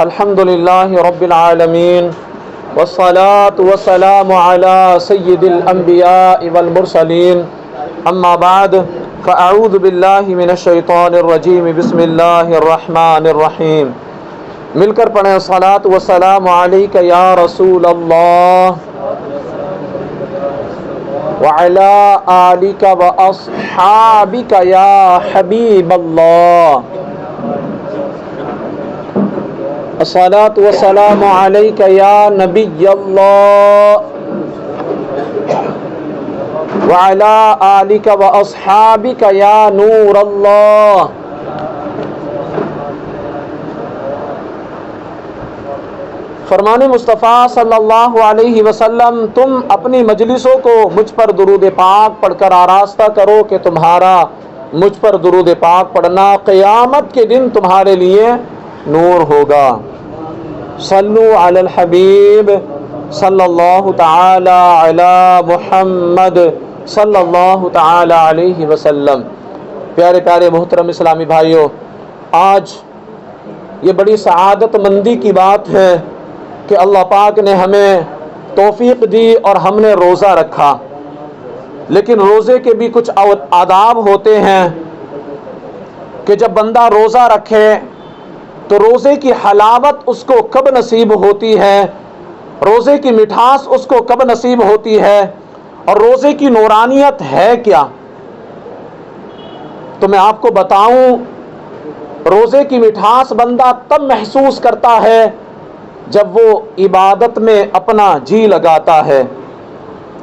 الحمد للہ رب العالمین والصلاة والسلام علی سید الانبیاء والمرسلین اما بعد فاعوذ باللہ من الشیطان الرجیم بسم اللہ الرحمن الرحیم. مل کر پڑھیں الصلاة والسلام علیک یا رسول اللہ وعلی آلک واصحابک یا حبیب اللہ. الصلاة والسلام علیک یا نبی اللہ وعلی آلک واصحابک یا نور اللہ. فرمان مصطفیٰ صلی اللہ علیہ وسلم، تم اپنی مجلسوں کو مجھ پر درود پاک پڑھ کر آراستہ کرو کہ تمہارا مجھ پر درود پاک پڑھنا قیامت کے دن تمہارے لیے نور ہوگا. صلو علی الحبیب صلی اللہ تعالی علی محمد صلی اللہ تعالی علیہ وسلم. پیارے پیارے محترم اسلامی بھائیوں، آج یہ بڑی سعادت مندی کی بات ہے کہ اللہ پاک نے ہمیں توفیق دی اور ہم نے روزہ رکھا. لیکن روزے کے بھی کچھ آداب ہوتے ہیں کہ جب بندہ روزہ رکھے تو روزے کی حلاوت اس کو کب نصیب ہوتی ہے، روزے کی مٹھاس اس کو کب نصیب ہوتی ہے، اور روزے کی نورانیت ہے کیا. تو میں آپ کو بتاؤں، روزے کی مٹھاس بندہ تب محسوس کرتا ہے جب وہ عبادت میں اپنا جی لگاتا ہے،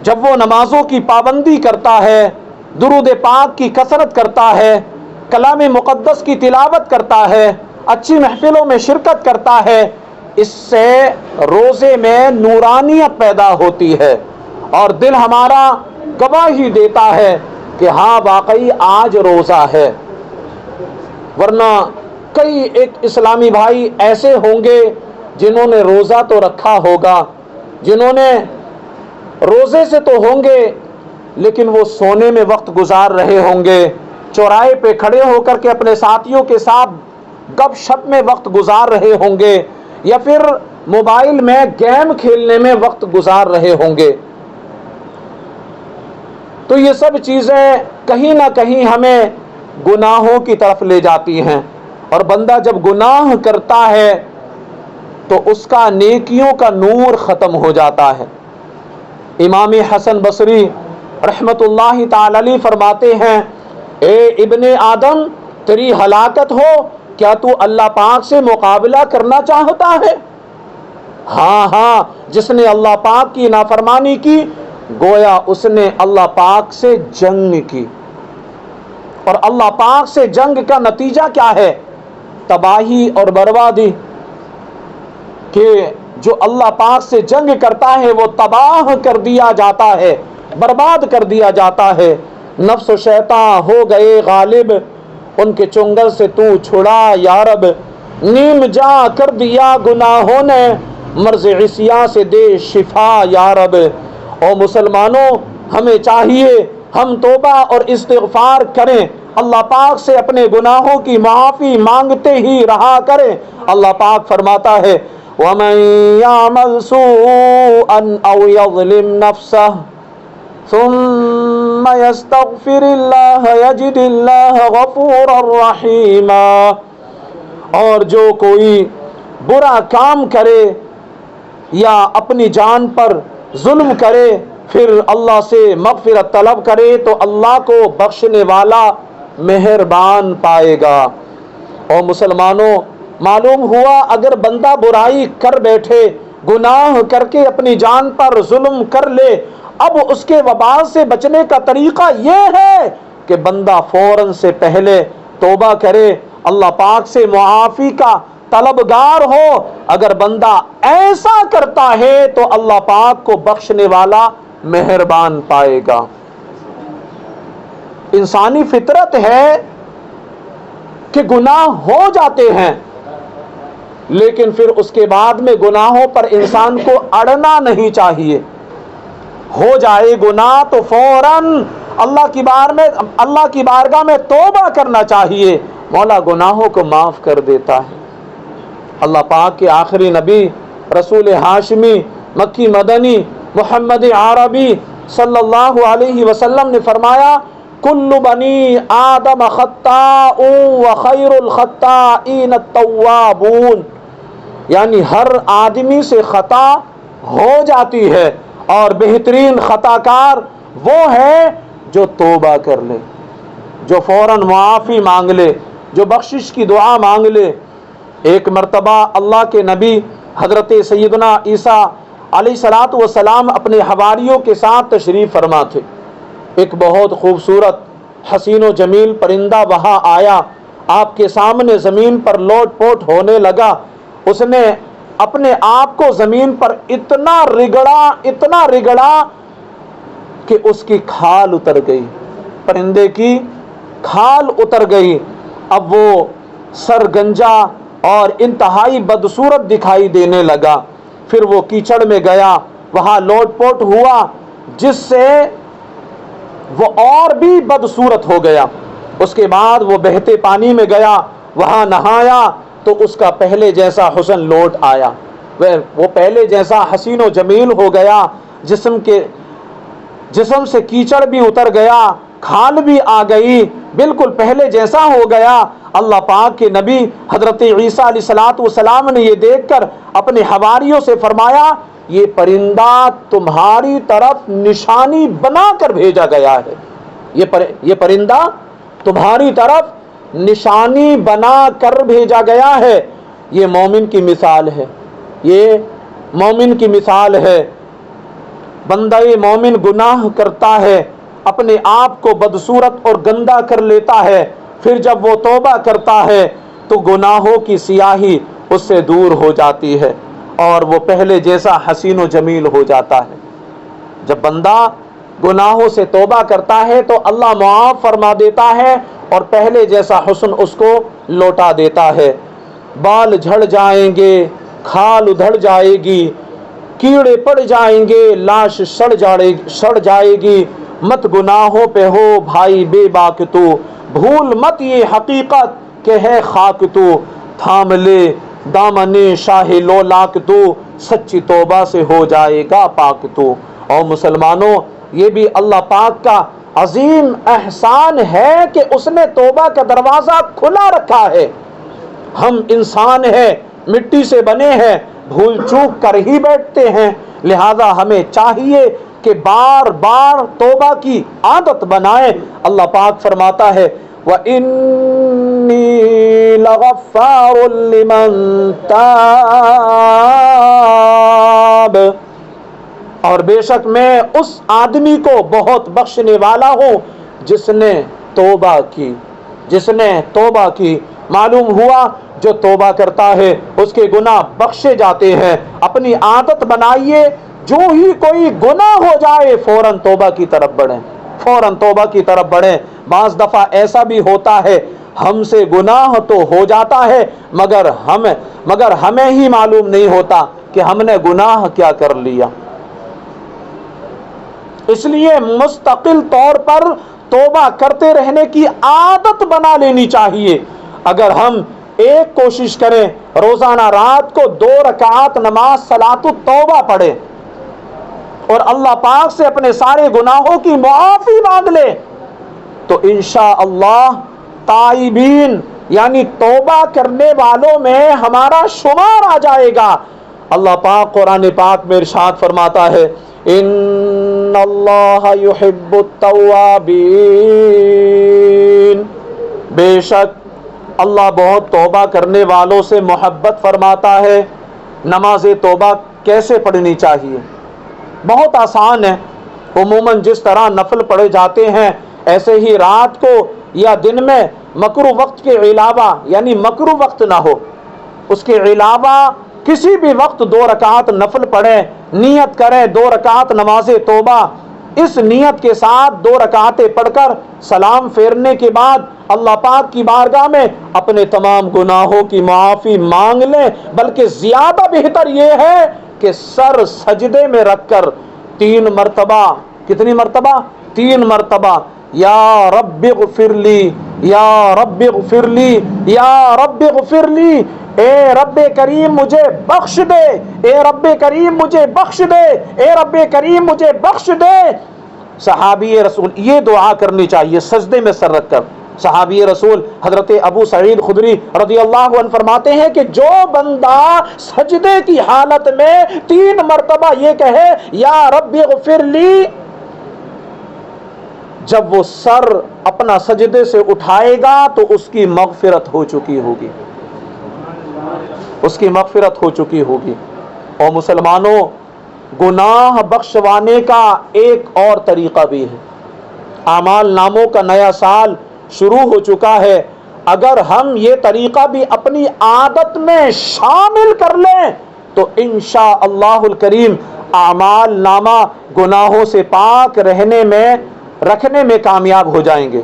جب وہ نمازوں کی پابندی کرتا ہے، درود پاک کی کثرت کرتا ہے، کلام مقدس کی تلاوت کرتا ہے، اچھی محفلوں میں شرکت کرتا ہے. اس سے روزے میں نورانیت پیدا ہوتی ہے اور دل ہمارا گواہی دیتا ہے کہ ہاں واقعی آج روزہ ہے. ورنہ کئی ایک اسلامی بھائی ایسے ہوں گے جنہوں نے روزہ تو رکھا ہوگا، جنہوں نے روزے سے تو ہوں گے لیکن وہ سونے میں وقت گزار رہے ہوں گے، چوراہے پہ کھڑے ہو کر کے اپنے ساتھیوں کے ساتھ گپ شپ میں وقت گزار رہے ہوں گے، یا پھر موبائل میں گیم کھیلنے میں وقت گزار رہے ہوں گے. تو یہ سب چیزیں کہیں نہ کہیں ہمیں گناہوں کی طرف لے جاتی ہیں، اور بندہ جب گناہ کرتا ہے تو اس کا نیکیوں کا نور ختم ہو جاتا ہے. امام حسن بصری رحمت اللہ تعالی علیہ فرماتے ہیں، اے ابن آدم، تیری ہلاکت ہو، کیا تو اللہ پاک سے مقابلہ کرنا چاہتا ہے؟ ہاں، جس نے اللہ پاک کی نافرمانی کی گویا اس نے اللہ پاک سے جنگ کی. اور اللہ پاک سے جنگ کا نتیجہ کیا ہے؟ تباہی اور بربادی. کہ جو اللہ پاک سے جنگ کرتا ہے وہ تباہ کر دیا جاتا ہے، برباد کر دیا جاتا ہے. نفس و شیطان ہو گئے غالب، ان کے چنگل سے تو چھڑا یا رب. نیم جا کر دیا گناہوں نے، مرض عصیاں سے دے شفا یا رب. او مسلمانوں، ہمیں چاہیے ہم توبہ اور استغفار کریں، اللہ پاک سے اپنے گناہوں کی معافی مانگتے ہی رہا کریں. اللہ پاک فرماتا ہے، وَمَن يَعْمَلْ سُوءًا أَوْ يَظْلِمْ نَفْسَهُ ثُمَّ يَسْتَغْفِرِ اللَّهَ يَجِدِ اللَّهَ غَفُورًا رَحِيمًا. اور جو کوئی برا کام کرے یا اپنی جان پر ظلم کرے پھر اللہ سے مغفرت طلب کرے تو اللہ کو بخشنے والا مہربان پائے گا. اور مسلمانوں، معلوم ہوا اگر بندہ برائی کر بیٹھے، گناہ کر کے اپنی جان پر ظلم کر لے، اب اس کے وبال سے بچنے کا طریقہ یہ ہے کہ بندہ فوراً سے پہلے توبہ کرے، اللہ پاک سے معافی کا طلبگار ہو. اگر بندہ ایسا کرتا ہے تو اللہ پاک کو بخشنے والا مہربان پائے گا. انسانی فطرت ہے کہ گناہ ہو جاتے ہیں، لیکن پھر اس کے بعد میں گناہوں پر انسان کو اڑنا نہیں چاہیے. ہو جائے گناہ تو فوراً اللہ کی بارگاہ میں توبہ کرنا چاہیے. مولا گناہوں کو معاف کر دیتا ہے. اللہ پاک کے آخری نبی رسول ہاشمی مکی مدنی محمد عربی صلی اللہ علیہ وسلم نے فرمایا کل بنی آدم خطاء وخیر الخطائین التوابون، یعنی ہر آدمی سے خطا ہو جاتی ہے اور بہترین خطا کار وہ ہے جو توبہ کر لے، جو فوراً معافی مانگ لے، جو بخشش کی دعا مانگ لے۔ ایک مرتبہ اللہ کے نبی حضرت سیدنا عیسیٰ علیہ الصلوۃ والسلام اپنے حواریوں کے ساتھ تشریف فرما تھے۔ ایک بہت خوبصورت حسین و جمیل پرندہ وہاں آیا، آپ کے سامنے زمین پر لوٹ پوٹ ہونے لگا۔ اس نے اپنے آپ کو زمین پر اتنا رگڑا کہ اس کی کھال اتر گئی، پرندے کی کھال اتر گئی۔ اب وہ سرگنجا اور انتہائی بدصورت دکھائی دینے لگا۔ پھر وہ کیچڑ میں گیا، وہاں لوٹ پوٹ ہوا، جس سے وہ اور بھی بدصورت ہو گیا۔ اس کے بعد وہ بہتے پانی میں گیا، وہاں نہایا تو اس کا پہلے جیسا حسن لوٹ آیا، وہ پہلے جیسا حسین و جمیل ہو گیا، جسم سے کیچڑ بھی اتر گیا، کھال بھی آ گئی، بالکل پہلے جیسا ہو گیا۔ اللہ پاک کے نبی حضرت عیسیٰ علیہ الصلوۃ والسلام نے یہ دیکھ کر اپنے حواریوں سے فرمایا یہ پرندہ تمہاری طرف نشانی بنا کر بھیجا گیا ہے، یہ پرندہ تمہاری طرف نشانی بنا کر بھیجا گیا ہے۔ یہ مومن کی مثال ہے، یہ مومن کی مثال ہے۔ بندہ مومن گناہ کرتا ہے، اپنے آپ کو بدصورت اور گندا کر لیتا ہے، پھر جب وہ توبہ کرتا ہے تو گناہوں کی سیاہی اس سے دور ہو جاتی ہے اور وہ پہلے جیسا حسین و جمیل ہو جاتا ہے۔ جب بندہ گناہوں سے توبہ کرتا ہے تو اللہ معاف فرما دیتا ہے اور پہلے جیسا حسن اس کو لوٹا دیتا ہے۔ بال جھڑ جائیں گے، کھال ادھڑ جائے گی، کیڑے پڑ جائیں گے، لاش سڑ جائے گی، مت گناہوں پہ ہو بھائی بے باک تو، بھول مت یہ حقیقت کہ ہے خاک تو، تھام لے دامن شاہ لولاک تو، سچی توبہ سے ہو جائے گا پاک تو۔ اور مسلمانوں، یہ بھی اللہ پاک کا عظیم احسان ہے کہ اس نے توبہ کا دروازہ کھلا رکھا ہے۔ ہم انسان ہیں، مٹی سے بنے ہیں، بھول چوک کر ہی بیٹھتے ہیں، لہذا ہمیں چاہیے کہ بار بار توبہ کی عادت بنائیں۔ اللہ پاک فرماتا ہے وَإِنِّي لَغَفَّارٌ لِمَن تَابَ، اور بے شک میں اس آدمی کو بہت بخشنے والا ہوں جس نے توبہ کی۔ معلوم ہوا جو توبہ کرتا ہے اس کے گناہ بخشے جاتے ہیں۔ اپنی عادت بنائیے، جو ہی کوئی گناہ ہو جائے فوراً توبہ کی طرف بڑھیں۔ بعض دفعہ ایسا بھی ہوتا ہے ہم سے گناہ تو ہو جاتا ہے مگر ہمیں ہی معلوم نہیں ہوتا کہ ہم نے گناہ کیا کر لیا۔ اس لیے مستقل طور پر توبہ کرتے رہنے کی عادت بنا لینی چاہیے۔ اگر ہم ایک کوشش کریں، روزانہ رات کو 2 رکعات نماز صلاۃ التوبہ پڑھیں اور اللہ پاک سے اپنے سارے گناہوں کی معافی مانگ لیں تو انشاءاللہ تائبین یعنی توبہ کرنے والوں میں ہمارا شمار آ جائے گا۔ اللہ پاک قرآن پاک میں ارشاد فرماتا ہے ان اللہ یحب التوابین، بے شک اللہ بہت توبہ کرنے والوں سے محبت فرماتا ہے۔ نماز توبہ کیسے پڑھنی چاہیے؟ بہت آسان ہے۔ عموماً جس طرح نفل پڑھے جاتے ہیں ایسے ہی رات کو یا دن میں مکروہ وقت کے علاوہ، یعنی مکروہ وقت نہ ہو، اس کے علاوہ کسی بھی وقت 2 رکعات نفل پڑھیں، نیت کریں 2 رکعات نماز توبہ، اس نیت کے ساتھ 2 رکعتیں پڑھ کر سلام پھیرنے کے بعد اللہ پاک کی بارگاہ میں اپنے تمام گناہوں کی معافی مانگ لیں۔ بلکہ زیادہ بہتر یہ ہے کہ سر سجدے میں رکھ کر 3 مرتبہ، کتنی مرتبہ؟ 3 مرتبہ یا رب اغفر لی، یا رب اغفر لی، یا رب اغفر لی، اے رب کریم مجھے بخش دے، اے رب کریم مجھے بخش دے، اے رب کریم مجھے بخش دے۔ صحابی رسول یہ دعا کرنی چاہیے سجدے میں سر رکھ کر۔ صحابی رسول حضرت ابو سعید خدری رضی اللہ عنہ فرماتے ہیں کہ جو بندہ سجدے کی حالت میں 3 مرتبہ یہ کہے یا رب اغفر لی، جب وہ سر اپنا سجدے سے اٹھائے گا تو اس کی مغفرت ہو چکی ہوگی، اس کی مغفرت ہو چکی ہوگی۔ اور مسلمانوں، گناہ بخشوانے کا ایک اور طریقہ بھی ہے۔ اعمال ناموں کا نیا سال شروع ہو چکا ہے، اگر ہم یہ طریقہ بھی اپنی عادت میں شامل کر لیں تو انشاءاللہ الکریم اعمال نامہ گناہوں سے پاک رکھنے میں کامیاب ہو جائیں گے۔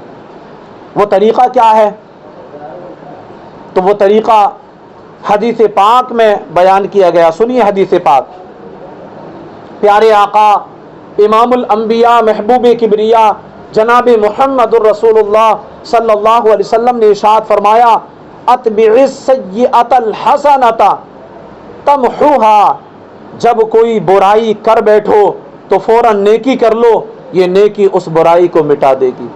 وہ طریقہ کیا ہے؟ تو وہ طریقہ حدیث پاک میں بیان کیا گیا۔ سنیے حدیث پاک۔ پیارے آقا امام الانبیاء محبوب کبریا جناب محمد الرسول اللہ صلی اللہ علیہ وسلم نے ارشاد فرمایا، اتبع السیئۃ الحسنۃ تمحوها، جب کوئی برائی کر بیٹھو تو فوراً نیکی کر لو، یہ نیکی اس برائی کو مٹا دے گی۔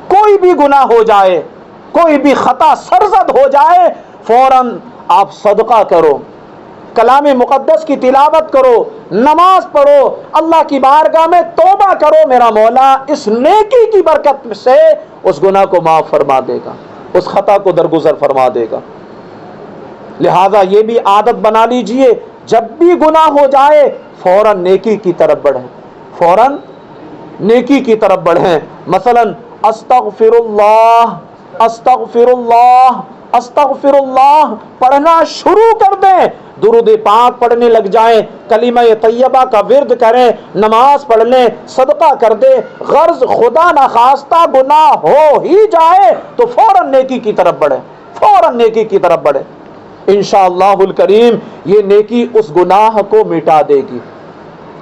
کوئی بھی گناہ ہو جائے، کوئی بھی خطا سرزد ہو جائے، فوراً آپ صدقہ کرو، کلام مقدس کی تلاوت کرو، نماز پڑھو، اللہ کی بارگاہ میں توبہ کرو، میرا مولا اس نیکی کی برکت سے اس گناہ کو معاف فرما دے گا، اس خطا کو درگزر فرما دے گا۔ لہذا یہ بھی عادت بنا لیجئے، جب بھی گناہ ہو جائے فوراً نیکی کی طرف بڑھیں، فوراً نیکی کی طرف بڑھیں۔ مثلا استغفر اللہ، استغفر اللہ، استغفر اللہ پڑھنا شروع کر دیں، درود پاک پڑھنے لگ جائیں، کلمہ طیبہ کا ورد کریں، نماز پڑھ لیں، صدقہ کر دیں۔ غرض خدا نخواستہ گناہ ہو ہی جائے تو فوراً نیکی کی طرف بڑھیں، فوراً نیکی کی طرف بڑھیں۔ انشاءاللہ الکریم یہ نیکی اس گناہ کو مٹا دے گی،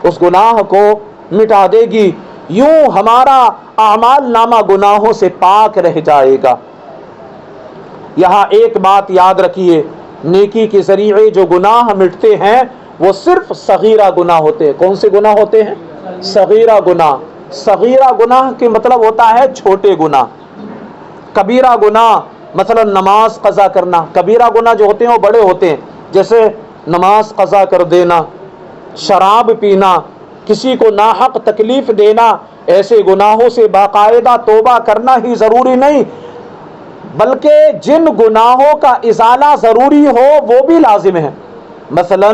اس گناہ کو مٹا دے گی، یوں ہمارا اعمال نامہ گناہوں سے پاک رہ جائے گا۔ یہاں ایک بات یاد رکھیے، نیکی کے ذریعے جو گناہ مٹتے ہیں وہ صرف صغیرہ گناہ ہوتے ہیں۔ کون سے گناہ ہوتے ہیں؟ صغیرہ گناہ۔ صغیرہ گناہ کے مطلب ہوتا ہے چھوٹے گناہ۔ کبیرہ گناہ مثلا نماز قضا کرنا، کبیرہ گناہ جو ہوتے ہیں وہ بڑے ہوتے ہیں، جیسے نماز قضا کر دینا، شراب پینا، کسی کو ناحق تکلیف دینا، ایسے گناہوں سے باقاعدہ توبہ کرنا ہی ضروری نہیں، بلکہ جن گناہوں کا ازالہ ضروری ہو وہ بھی لازم ہے۔ مثلا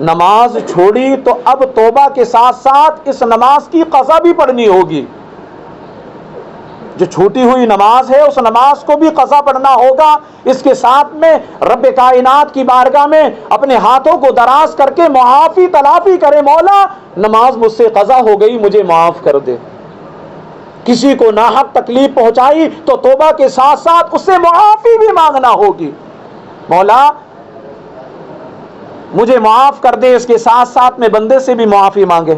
نماز چھوڑی تو اب توبہ کے ساتھ ساتھ اس نماز کی قضا بھی پڑھنی ہوگی۔ جو چھوٹی ہوئی نماز ہے اس نماز کو بھی قضا پڑھنا ہوگا، اس کے ساتھ میں رب کائنات کی بارگاہ میں اپنے ہاتھوں کو دراز کر کے معافی تلافی کرے، مولا نماز مجھ سے قضا ہو گئی، مجھے معاف کر دے۔ کسی کو ناحق تکلیف پہنچائی تو توبہ کے ساتھ ساتھ اس سے معافی بھی مانگنا ہوگی، مولا مجھے معاف کر دے، اس کے ساتھ ساتھ میں بندے سے بھی معافی مانگے۔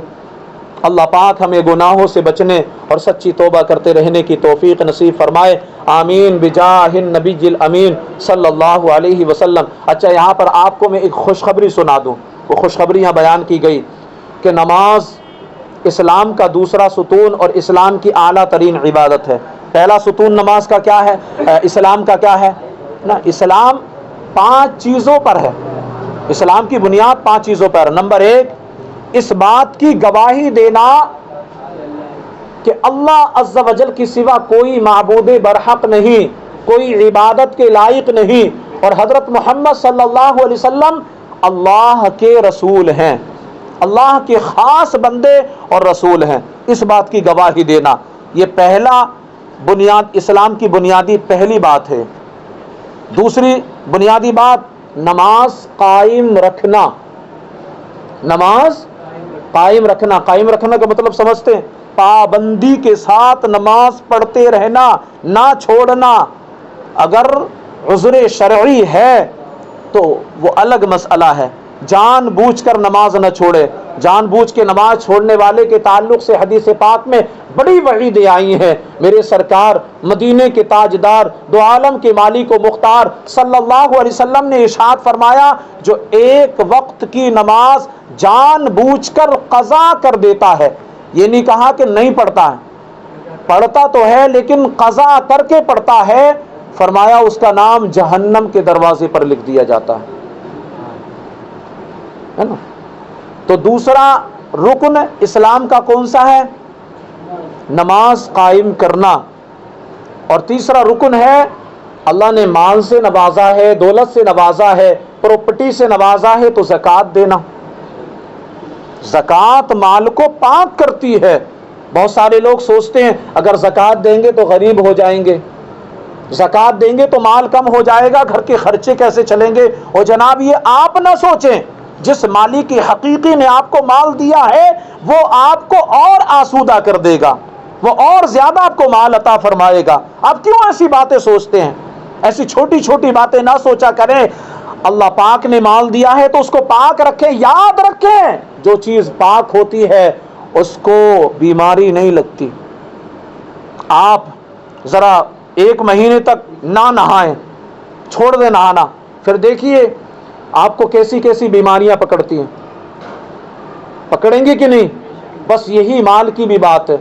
اللہ پاک ہمیں گناہوں سے بچنے اور سچی توبہ کرتے رہنے کی توفیق نصیب فرمائے، آمین بجاہ النبی الامین صلی اللہ علیہ وسلم۔ اچھا یہاں پر آپ کو میں ایک خوشخبری سنا دوں، وہ خوشخبری یہاں بیان کی گئی کہ نماز اسلام کا دوسرا ستون اور اسلام کی اعلیٰ ترین عبادت ہے۔ پہلا ستون نماز کا کیا ہے؟ اسلام کا کیا ہے نا؟ اسلام 5 چیزوں پر ہے، اسلام کی بنیاد 5 چیزوں پر۔ نمبر 1، اس بات کی گواہی دینا کہ اللہ عز و جل کی سوا کوئی معبود برحق نہیں، کوئی عبادت کے لائق نہیں، اور حضرت محمد صلی اللہ علیہ وسلم اللہ کے رسول ہیں، اللہ کے خاص بندے اور رسول ہیں، اس بات کی گواہی دینا۔ یہ پہلا بنیاد، اسلام کی بنیادی پہلی بات ہے۔ دوسری بنیادی بات، نماز قائم رکھنا، نماز قائم رکھنا۔ قائم رکھنا کا مطلب سمجھتے ہیں؟ پابندی کے ساتھ نماز پڑھتے رہنا، نہ چھوڑنا۔ اگر عذر شرعی ہے تو وہ الگ مسئلہ ہے، جان بوجھ کر نماز نہ چھوڑے، جان بوجھ کے نماز چھوڑنے والے کے تعلق سے حدیث پاک میں بڑی وعیدیں آئی ہیں۔ میرے سرکار مدینے کے تاجدار دو عالم کے مالک و مختار صلی اللہ علیہ وسلم نے ارشاد فرمایا، جو ایک وقت کی نماز جان بوجھ کر قضا کر دیتا ہے، یہ نہیں کہا کہ نہیں پڑھتا ہے، پڑھتا تو ہے لیکن قضا کر کے پڑھتا ہے، فرمایا اس کا نام جہنم کے دروازے پر لکھ دیا جاتا ہے نا۔ تو دوسرا رکن اسلام کا کون سا ہے؟ نماز قائم کرنا۔ اور تیسرا رکن ہے، اللہ نے مال سے نوازا ہے، دولت سے نوازا ہے، پراپرٹی سے نوازا ہے تو زکوٰۃ دینا۔ زکوٰۃ مال کو پاک کرتی ہے۔ بہت سارے لوگ سوچتے ہیں اگر زکوٰۃ دیں گے تو غریب ہو جائیں گے، زکوٰۃ دیں گے تو مال کم ہو جائے گا، گھر کے خرچے کیسے چلیں گے۔ اور جناب یہ آپ نہ سوچیں، جس مالک حقیقی نے آپ کو مال دیا ہے وہ آپ کو اور آسودہ کر دے گا، وہ اور زیادہ آپ کو مال عطا فرمائے گا۔ آپ کیوں ایسی باتیں سوچتے ہیں؟ ایسی چھوٹی چھوٹی باتیں نہ سوچا کریں۔ اللہ پاک نے مال دیا ہے تو اس کو پاک رکھیں۔ یاد رکھیں جو چیز پاک ہوتی ہے اس کو بیماری نہیں لگتی۔ آپ ذرا ایک مہینے تک نہ نہائیں، چھوڑ دیں نہانا، پھر دیکھیے آپ کو کیسی کیسی بیماریاں پکڑتی ہیں، پکڑیں گی کہ نہیں؟ بس یہی مال کی بھی بات ہے۔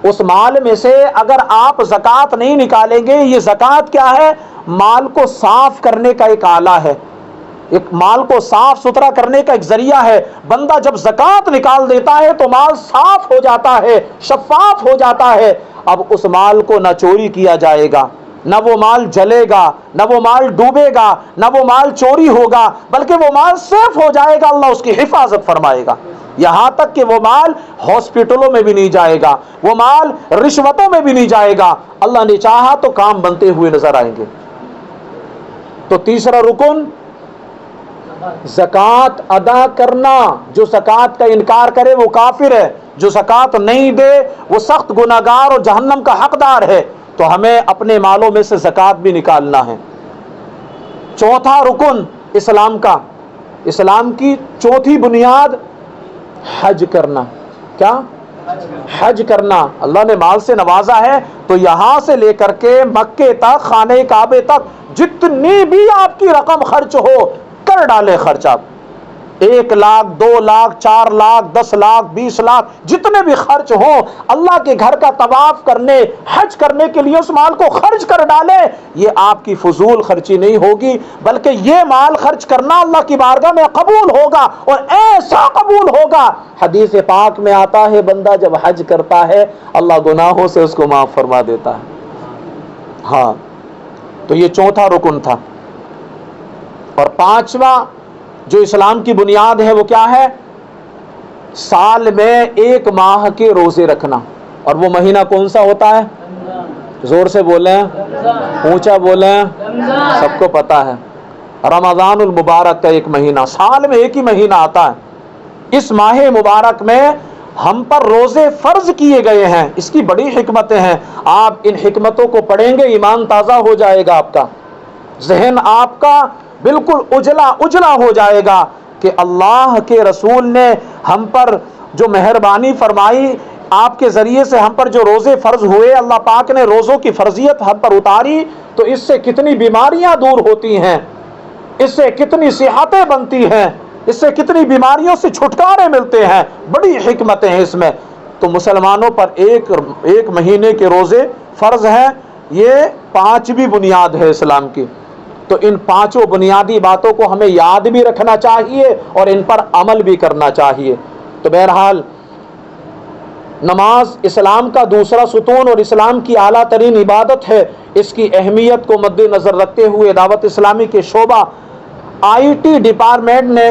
اس مال میں سے اگر آپ زکوٰۃ نہیں نکالیں گے، یہ زکوٰۃ کیا ہے؟ مال کو صاف کرنے کا ایک آلہ ہے، ایک مال کو صاف ستھرا کرنے کا ایک ذریعہ ہے۔ بندہ جب زکوٰۃ نکال دیتا ہے تو مال صاف ہو جاتا ہے، شفاف ہو جاتا ہے۔ اب اس مال کو نہ چوری کیا جائے گا، نہ وہ مال جلے گا، نہ وہ مال ڈوبے گا، نہ وہ مال چوری ہوگا، بلکہ وہ مال سیف ہو جائے گا، اللہ اس کی حفاظت فرمائے گا۔ یہاں تک کہ وہ مال ہاسپٹلوں میں بھی نہیں جائے گا، وہ مال رشوتوں میں بھی نہیں جائے گا، اللہ نے چاہا تو کام بنتے ہوئے نظر آئیں گے۔ تو تیسرا رکن زکوٰۃ ادا کرنا۔ جو زکوٰۃ کا انکار کرے وہ کافر ہے، جو زکوٰۃ نہیں دے وہ سخت گناہگار اور جہنم کا حقدار ہے۔ تو ہمیں اپنے مالوں میں سے زکوٰۃ بھی نکالنا ہے۔ چوتھا رکن اسلام کا، اسلام کی چوتھی بنیاد حج کرنا۔ کیا؟ حج کرنا۔ اللہ نے مال سے نوازا ہے تو یہاں سے لے کر کے مکے تک، خانہ کعبے تک جتنی بھی آپ کی رقم خرچ ہو کر ڈالے خرچ۔ آپ 1 لاکھ 2 لاکھ 4 لاکھ 10 لاکھ 20 لاکھ جتنے بھی خرچ ہوں، اللہ کے گھر کا طواف کرنے، حج کرنے کے لیے اس مال کو خرچ کر ڈالے۔ یہ آپ کی فضول خرچی نہیں ہوگی، بلکہ یہ مال خرچ کرنا اللہ کی بارگاہ میں قبول ہوگا، اور ایسا قبول ہوگا۔ حدیث پاک میں آتا ہے بندہ جب حج کرتا ہے اللہ گناہوں سے اس کو معاف فرما دیتا ہے۔ ہاں، تو یہ چوتھا رکن تھا۔ اور پانچواں جو اسلام کی بنیاد ہے وہ کیا ہے؟ سال میں 1 ماہ کے روزے رکھنا۔ اور وہ مہینہ کون سا ہوتا ہے؟ زور سے بولیں، اونچا بولیں، سب کو پتا ہے، رمضان المبارک کا 1 مہینہ، سال میں 1 ہی مہینہ آتا ہے۔ اس ماہ مبارک میں ہم پر روزے فرض کیے گئے ہیں۔ اس کی بڑی حکمتیں ہیں، آپ ان حکمتوں کو پڑھیں گے ایمان تازہ ہو جائے گا، آپ کا ذہن آپ کا بالکل اجلا ہو جائے گا کہ اللہ کے رسول نے ہم پر جو مہربانی فرمائی، آپ کے ذریعے سے ہم پر جو روزے فرض ہوئے، اللہ پاک نے روزوں کی فرضیت ہم پر اتاری، تو اس سے کتنی بیماریاں دور ہوتی ہیں، اس سے کتنی صحتیں بنتی ہیں، اس سے کتنی بیماریوں سے چھٹکارے ملتے ہیں۔ بڑی حکمتیں ہیں اس میں۔ تو مسلمانوں پر ایک مہینے کے روزے فرض ہیں۔ یہ 5ویں بنیاد ہے اسلام کی۔ تو ان 5 بنیادی باتوں کو ہمیں یاد بھی رکھنا چاہیے اور ان پر عمل بھی کرنا چاہیے۔ تو بہرحال نماز اسلام کا دوسرا ستون اور اسلام کی اعلیٰ ترین عبادت ہے۔ اس کی اہمیت کو مد نظر رکھتے ہوئے دعوت اسلامی کے شعبہ IT ڈپارٹمنٹ نے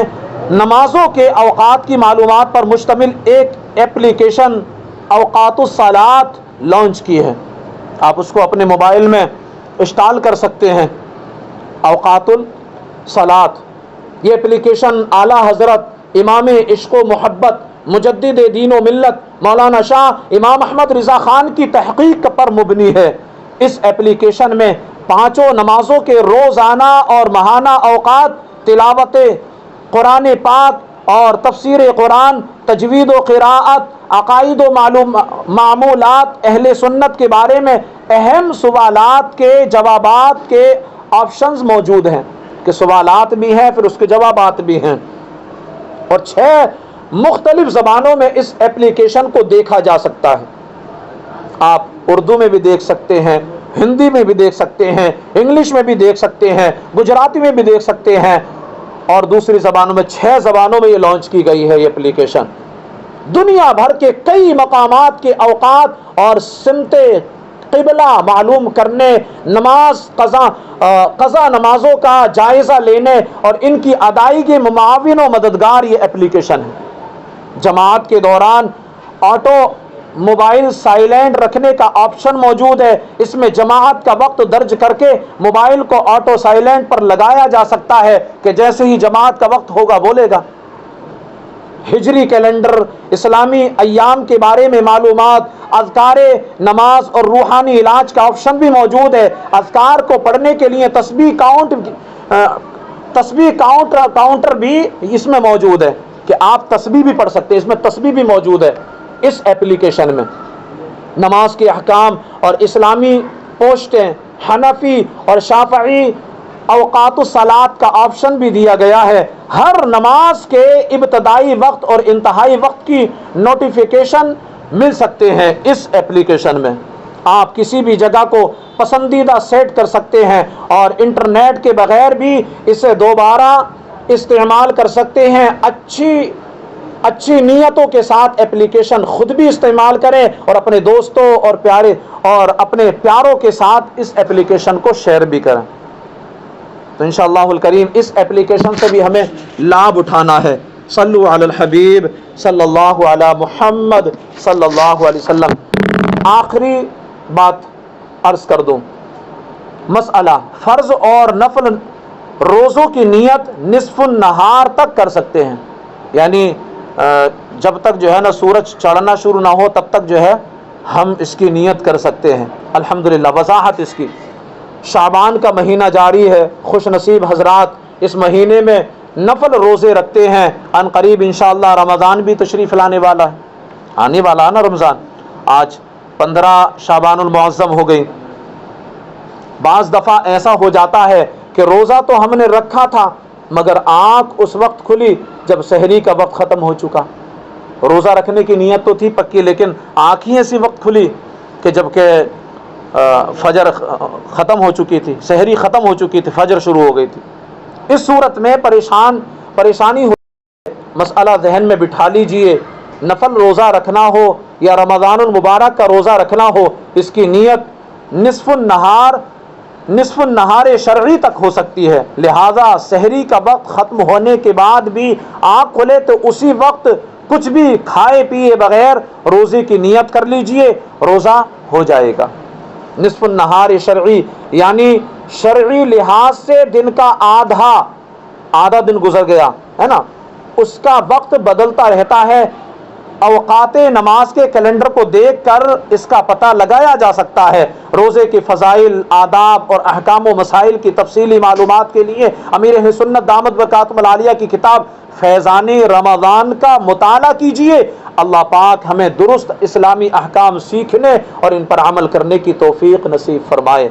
نمازوں کے اوقات کی معلومات پر مشتمل ایک ایپلیکیشن اوقات الصلاۃ لانچ کی ہے۔ آپ اس کو اپنے موبائل میں انسٹال کر سکتے ہیں، اوقات الصلاۃ۔ یہ ایپلیکیشن اعلیٰ حضرت امام عشق و محبت مجدد دین و ملت مولانا شاہ امام احمد رضا خان کی تحقیق پر مبنی ہے۔ اس ایپلیکیشن میں 5 نمازوں کے روزانہ اور ماہانہ اوقات، تلاوت قرآن پاک اور تفسیر قرآن، تجوید و قراءت، عقائد و معمولات اہل سنت کے بارے میں اہم سوالات کے جوابات کے آپشنز موجود ہیں، کہ سوالات بھی ہیں پھر اس کے جوابات بھی ہیں، اور 6 مختلف زبانوں میں اس ایپلیکیشن کو دیکھا جا سکتا ہے۔ آپ اردو میں بھی دیکھ سکتے ہیں، ہندی میں بھی دیکھ سکتے ہیں، انگلش میں بھی دیکھ سکتے ہیں، گجراتی میں بھی دیکھ سکتے ہیں، اور دوسری زبانوں میں 6 زبانوں میں یہ لانچ کی گئی ہے یہ ایپلیکیشن۔ دنیا بھر کے کئی مقامات کے اوقات اور سمت قبلہ معلوم کرنے، نماز قضا نمازوں کا جائزہ لینے اور ان کی ادائیگی معاون و مددگار یہ ایپلیکیشن ہے۔ جماعت کے دوران آٹو موبائل سائلنٹ رکھنے کا آپشن موجود ہے، اس میں جماعت کا وقت درج کر کے موبائل کو آٹو سائلنٹ پر لگایا جا سکتا ہے کہ جیسے ہی جماعت کا وقت ہوگا بولے گا۔ ہجری کیلنڈر، اسلامی ایام کے بارے میں معلومات، اذکار نماز اور روحانی علاج کا آپشن بھی موجود ہے۔ اذکار کو پڑھنے کے لیے تسبیح کاؤنٹر بھی اس میں موجود ہے کہ آپ تسبیح بھی پڑھ سکتے ہیں، اس میں تسبیح بھی موجود ہے اس ایپلیکیشن میں۔ نماز کے احکام اور اسلامی پوسٹیں، حنفی اور شافعی اوقات الصلاۃ کا آپشن بھی دیا گیا ہے۔ ہر نماز کے ابتدائی وقت اور انتہائی وقت کی نوٹیفیکیشن مل سکتے ہیں اس ایپلیکیشن میں۔ آپ کسی بھی جگہ کو پسندیدہ سیٹ کر سکتے ہیں اور انٹرنیٹ کے بغیر بھی اسے دوبارہ استعمال کر سکتے ہیں۔ اچھی نیتوں کے ساتھ ایپلیکیشن خود بھی استعمال کریں اور اپنے دوستوں اور اپنے پیاروں کے ساتھ اس ایپلیکیشن کو شیئر بھی کریں۔ تو انشاءاللہ الکریم اس ایپلیکیشن سے بھی ہمیں لابھ اٹھانا ہے۔ صلو علی الحبیب صلی اللہ علی محمد صلی اللہ علیہ وسلم۔ آخری بات عرض کر دوں، مسئلہ فرض اور نفل روزوں کی نیت نصف النہار تک کر سکتے ہیں، یعنی جب تک جو ہے نا سورج چڑھنا شروع نہ ہو تب تک جو ہے ہم اس کی نیت کر سکتے ہیں۔ الحمدللہ وضاحت اس کی، شعبان کا مہینہ جاری ہے، خوش نصیب حضرات اس مہینے میں نفل روزے رکھتے ہیں۔ ان قریب انشاءاللہ رمضان بھی تشریف لانے والا ہے، آنے والا ہے نا رمضان۔ آج 15 شعبان المعظم ہو گئی۔ بعض دفعہ ایسا ہو جاتا ہے کہ روزہ تو ہم نے رکھا تھا مگر آنکھ اس وقت کھلی جب سحری کا وقت ختم ہو چکا۔ روزہ رکھنے کی نیت تو تھی پکی لیکن آنکھ ہی ایسی وقت کھلی کہ جب کہ فجر ختم ہو چکی تھی، سحری ختم ہو چکی تھی، فجر شروع ہو گئی تھی۔ اس صورت میں پریشانی ہو، مسئلہ ذہن میں بٹھا لیجئے، نفل روزہ رکھنا ہو یا رمضان المبارک کا روزہ رکھنا ہو، اس کی نیت نصف النہار شرعی تک ہو سکتی ہے، لہذا سحری کا وقت ختم ہونے کے بعد بھی آنکھ کھلے تو اسی وقت کچھ بھی کھائے پیے بغیر روزے کی نیت کر لیجئے، روزہ ہو جائے گا۔ نصف النہار شرعی یعنی شرعی لحاظ سے دن کا آدھا دن گزر گیا ہے نا، اس کا وقت بدلتا رہتا ہے۔ اوقات نماز کے کیلنڈر کو دیکھ کر اس کا پتہ لگایا جا سکتا ہے۔ روزے کے فضائل، آداب اور احکام و مسائل کی تفصیلی معلومات کے لیے امیر اہل سنت دامت برکاتہم العالیہ کی کتاب فیضان رمضان کا مطالعہ کیجئے۔ اللہ پاک ہمیں درست اسلامی احکام سیکھنے اور ان پر عمل کرنے کی توفیق نصیب فرمائے۔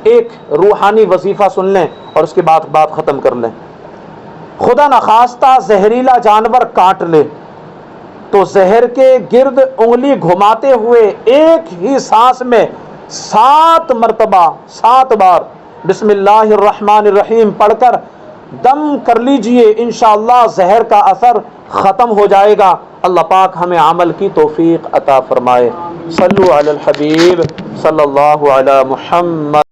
ایک روحانی وظیفہ سن لیں اور اس کے بعد بات ختم کر لیں۔ خدا نخواستہ زہریلا جانور کاٹ لے تو زہر کے گرد انگلی گھماتے ہوئے ایک ہی سانس میں 7 مرتبہ 7 بار بسم اللہ الرحمن الرحیم پڑھ کر دم کر لیجئے، انشاءاللہ زہر کا اثر ختم ہو جائے گا۔ اللہ پاک ہمیں عمل کی توفیق عطا فرمائے۔ صلو علی الحبیب صلی اللہ علی محمد۔